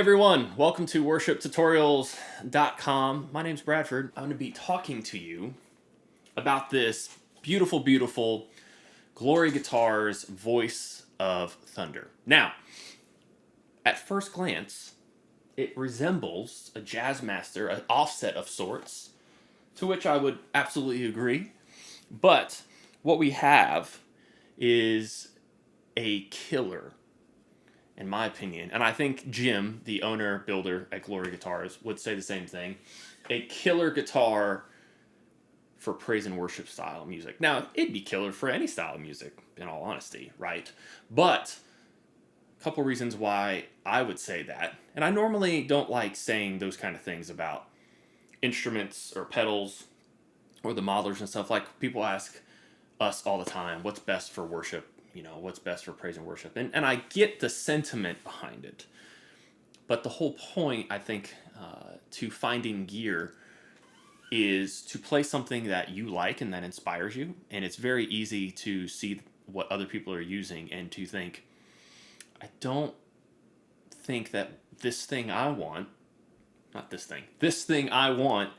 everyone, welcome to worshiptutorials.com. My name's Bradford. I'm going to be talking to you about this beautiful, beautiful Glory Guitars Voice of Thunder. Now, at first glance, it resembles a Jazzmaster, an offset of sorts, to which I would absolutely agree. But what we have is a killer, in my opinion, and I think Jim, the owner, builder at Glory Guitars, would say the same thing. A killer guitar for praise and worship style music. Now, it'd be killer for any style of music, in all honesty, right? But a couple reasons why I would say that. And I normally don't like saying those kind of things about instruments or pedals or the modelers and stuff. Like, people ask us all the time, what's best for worship? You know, what's best for praise and worship. And I get the sentiment behind it. But the whole point, I think, to finding gear is to play something that you like and that inspires you. And it's very easy to see what other people are using and to think, I don't think that this thing I want, this thing I want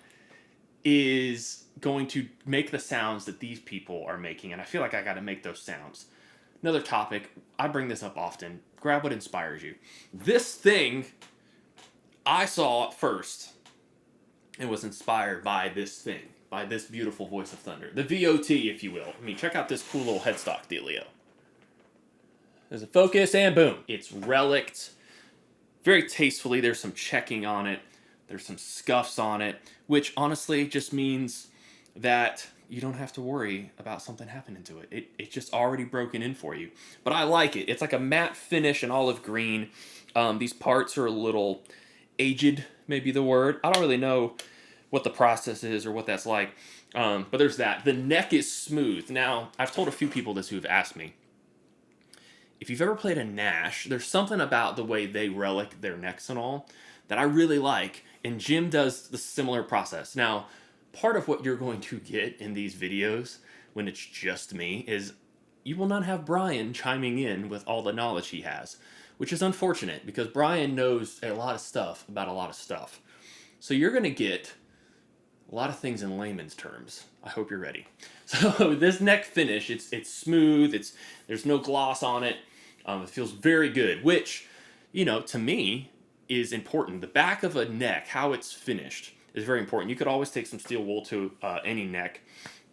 is going to make the sounds that these people are making. And I feel like I got to make those sounds. Another topic, I bring this up often, grab what inspires you. This thing, I saw it first and was inspired by this thing, by this beautiful Voice of Thunder. The VOT, if you will. I mean, check out this cool little headstock dealio. There's a focus and boom. It's relicked very tastefully. There's some checking on it. There's some scuffs on it, which honestly just means that you don't have to worry about something happening to it. It's just already broken in for you. But I like it. It's like a matte finish in olive green. These parts are a little aged, maybe the word. I don't really know what the process is or what that's like. But there's that. The neck is smooth. Now, I've told a few people this who have asked me. If you've ever played a Nash, there's something about the way they relic their necks and all that I really like. And Jim does the similar process. Now, part of what you're going to get in these videos when it's just me is you will not have Brian chiming in with all the knowledge he has, which is unfortunate because Brian knows a lot of stuff about a lot of stuff. So you're going to get a lot of things in layman's terms. I hope you're ready. So this neck finish, it's smooth. There's no gloss on it. It feels very good, which, you know, to me is important. The back of a neck, how it's finished, is very important. You could always take some steel wool to any neck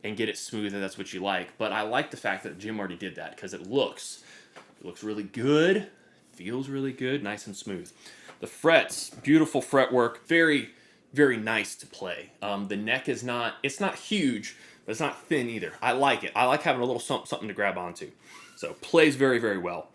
and get it smooth if that's what you like. But I like the fact that Jim already did that because it looks really good, feels really good, nice and smooth. The frets, beautiful fretwork, very, very nice to play. The neck is not huge, but it's not thin either. I like it. I like having a little something to grab onto. So plays very, very well.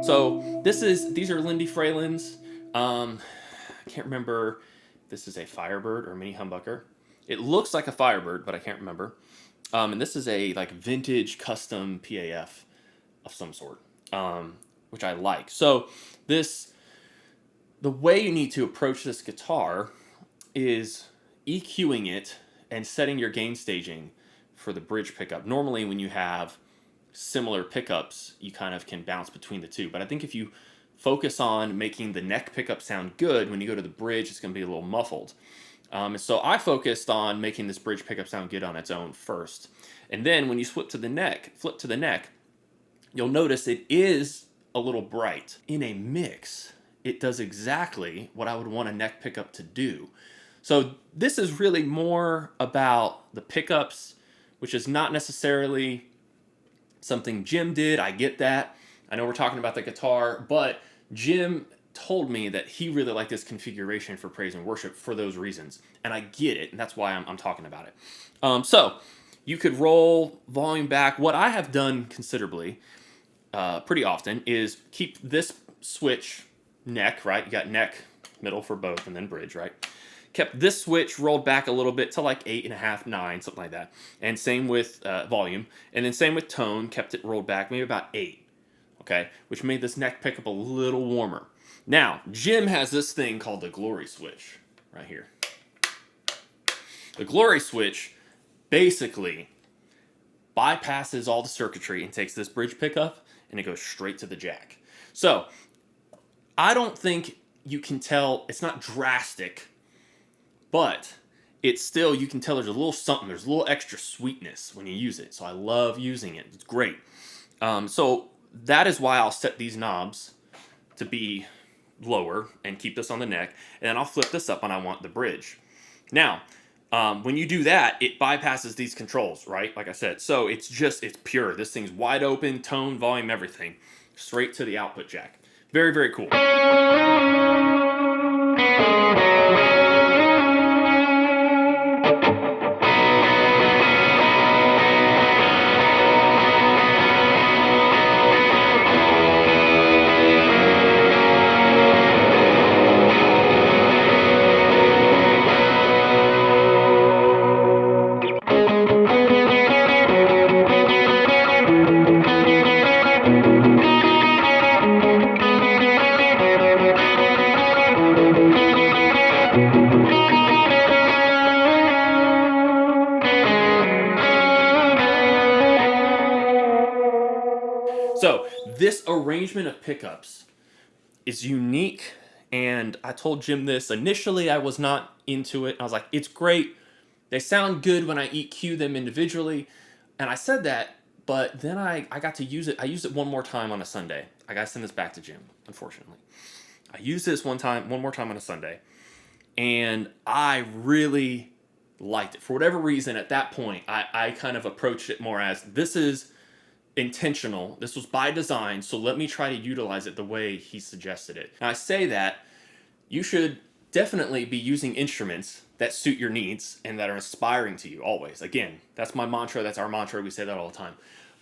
So these are Lindy Fralins. I can't remember if this is a Firebird or a mini humbucker. It looks like a Firebird, but I can't remember. And this is a like vintage custom PAF of some sort, which I like. So the way you need to approach this guitar is EQing it and setting your gain staging for the bridge pickup. Normally when you have similar pickups, you kind of can bounce between the two. But I think if you focus on making the neck pickup sound good. When you go to the bridge, it's going to be a little muffled. And so I focused on making this bridge pickup sound good on its own first. And then when you flip to the neck, you'll notice it is a little bright. In a mix, it does exactly what I would want a neck pickup to do. So this is really more about the pickups, which is not necessarily something Jim did. I get that. I know we're talking about the guitar, but Jim told me that he really liked this configuration for praise and worship for those reasons. And I get it, and that's why I'm talking about it. So you could roll volume back. What I have done considerably, pretty often, is keep this switch neck, right? You got neck, middle for both, and then bridge, right? Kept this switch rolled back a little bit to like 8.5, 9, something like that. And same with volume. And then same with tone, kept it rolled back maybe about 8, okay? Which made this neck pickup a little warmer. Now, Jim has this thing called the glory switch right here. The glory switch basically bypasses all the circuitry and takes this bridge pickup and it goes straight to the jack. So I don't think you can tell, it's not drastic, but it's still, you can tell there's a little something, there's a little extra sweetness when you use it. So I love using it, it's great. So that is why I'll set these knobs to be lower and keep this on the neck, and then I'll flip this up when I want the bridge. Now, when you do that, it bypasses these controls, right? Like I said, so it's pure. This thing's wide open, tone, volume, everything, straight to the output jack. Very, very cool. So this arrangement of pickups is unique, and I told Jim this. Initially, I was not into it. I was like, it's great. They sound good when I EQ them individually. And I said that, but then I got to use it. I used it one more time on a Sunday. I got to send this back to Jim, unfortunately. I used this one more time on a Sunday, and I really liked it. For whatever reason, at that point, I kind of approached it more as, this is intentional. This was by design, so let me try to utilize it the way he suggested it. And I say that you should definitely be using instruments that suit your needs and that are inspiring to you always. Again, that's my mantra. That's our mantra. We say that all the time.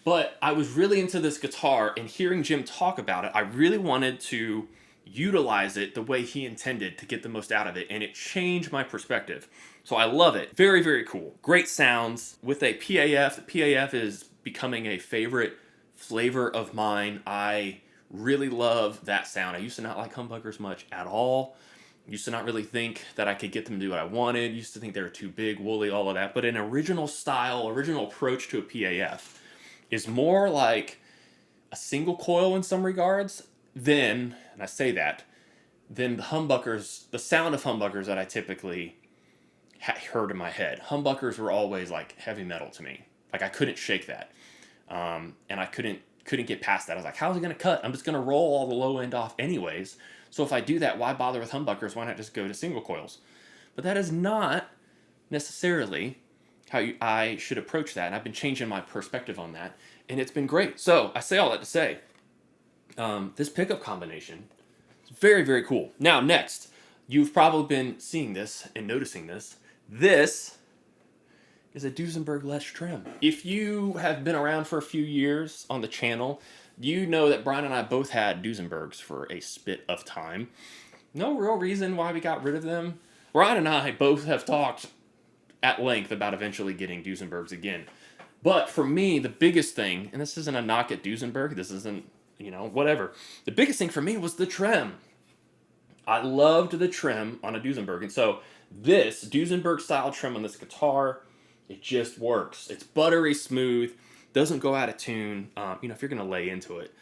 But I was really into this guitar, and hearing Jim talk about it, I really wanted to utilize it the way he intended to get the most out of it, and it changed my perspective. So I love it. Very, very cool. Great sounds with a PAF. The PAF is becoming a favorite flavor of mine. I really love that sound. I used to not like humbuckers much at all. Used to not really think that I could get them to do what I wanted. Used to think they were too big, woolly, all of that. But an original style, original approach to a PAF is more like a single coil in some regards than, and I say that, than the humbuckers, the sound of humbuckers that I typically heard in my head. Humbuckers were always like heavy metal to me. Like I couldn't shake that. And I couldn't get past that. I was like, how's it going to cut? I'm just going to roll all the low end off anyways. So if I do that, why bother with humbuckers? Why not just go to single coils? But that is not necessarily how I should approach that. And I've been changing my perspective on that. And it's been great. So I say all that to say, this pickup combination is very, very cool. Now, next, you've probably been seeing this and noticing this. This is a Duesenberg Les Trim. If you have been around for a few years on the channel, you know that Brian and I both had Duesenbergs for a spit of time. No real reason why we got rid of them. Brian and I both have talked at length about eventually getting Duesenbergs again. But for me, the biggest thing, and this isn't a knock at Duesenberg, this isn't, whatever. The biggest thing for me was the trim. I loved the trim on a Duesenberg. And so this Duesenberg style trim on this guitar, it just works. It's buttery smooth, doesn't go out of tune. If you're going to lay into it,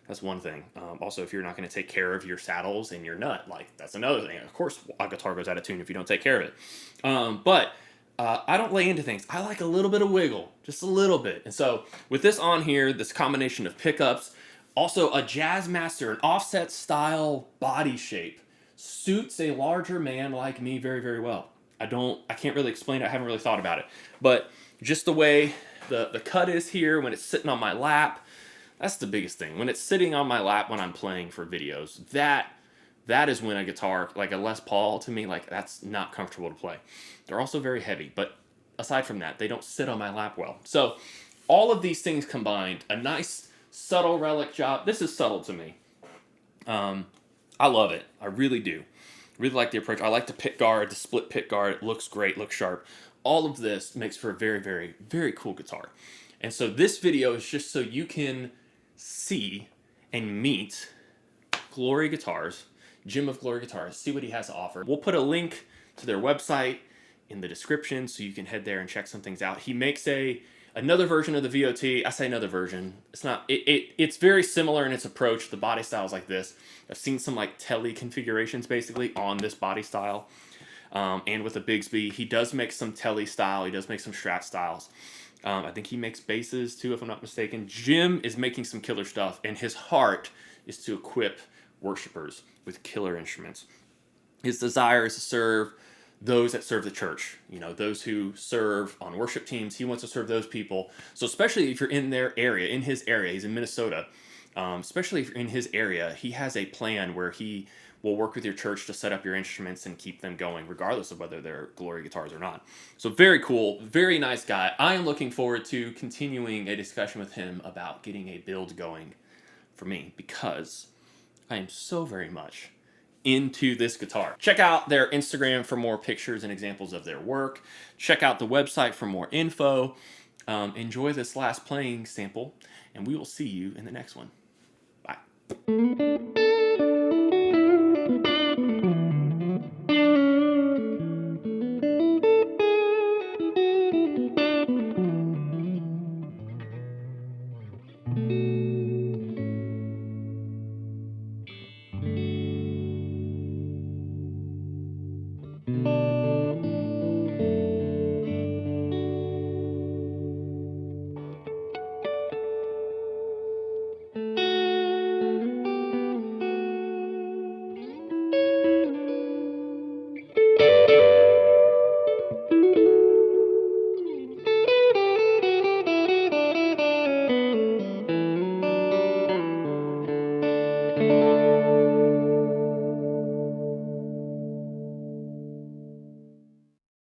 That's one thing. Also, if you're not going to take care of your saddles and your nut, like that's another thing. Of course, a guitar goes out of tune if you don't take care of it. But I don't lay into things. I like a little bit of wiggle, just a little bit. And so with this on here, this combination of pickups, also a Jazzmaster, an offset style body shape, suits a larger man like me very, very well. I can't really explain it. I haven't really thought about it. But just the way the cut is here when it's sitting on my lap, that's the biggest thing. When it's sitting on my lap when I'm playing for videos, that is when a guitar, like a Les Paul to me, like that's not comfortable to play. They're also very heavy, but aside from that, they don't sit on my lap well. So all of these things combined, a nice subtle relic job. This is subtle to me. I love it. I really do. Really like the approach. I like the pick guard, the split pick guard. It looks great, looks sharp. All of this makes for a very, very, very cool guitar. And so this video is just so you can see and meet Glory Guitars, Jim of Glory Guitars, see what he has to offer. We'll put a link to their website in the description so you can head there and check some things out. He makes another version of the VOT. I say another version. It's not. It's very similar in its approach. The body style is like this. I've seen some like telly configurations basically on this body style, and with the Bigsby, he does make some telly style. He does make some Strat styles. I think he makes basses too, if I'm not mistaken. Jim is making some killer stuff, and his heart is to equip worshipers with killer instruments. His desire is to serve those that serve the church, those who serve on worship teams. He wants to serve those people. So especially if you're in his area, he's in Minnesota, especially if you're in his area, he has a plan where he will work with your church to set up your instruments and keep them going, regardless of whether they're Glory guitars or not. So very cool, very nice guy. I am looking forward to continuing a discussion with him about getting a build going for me, because I am so very much into this guitar. Check out their Instagram for more pictures and examples of their work. Check out the website for more info. Enjoy this last playing sample, and we will see you in the next one. Bye.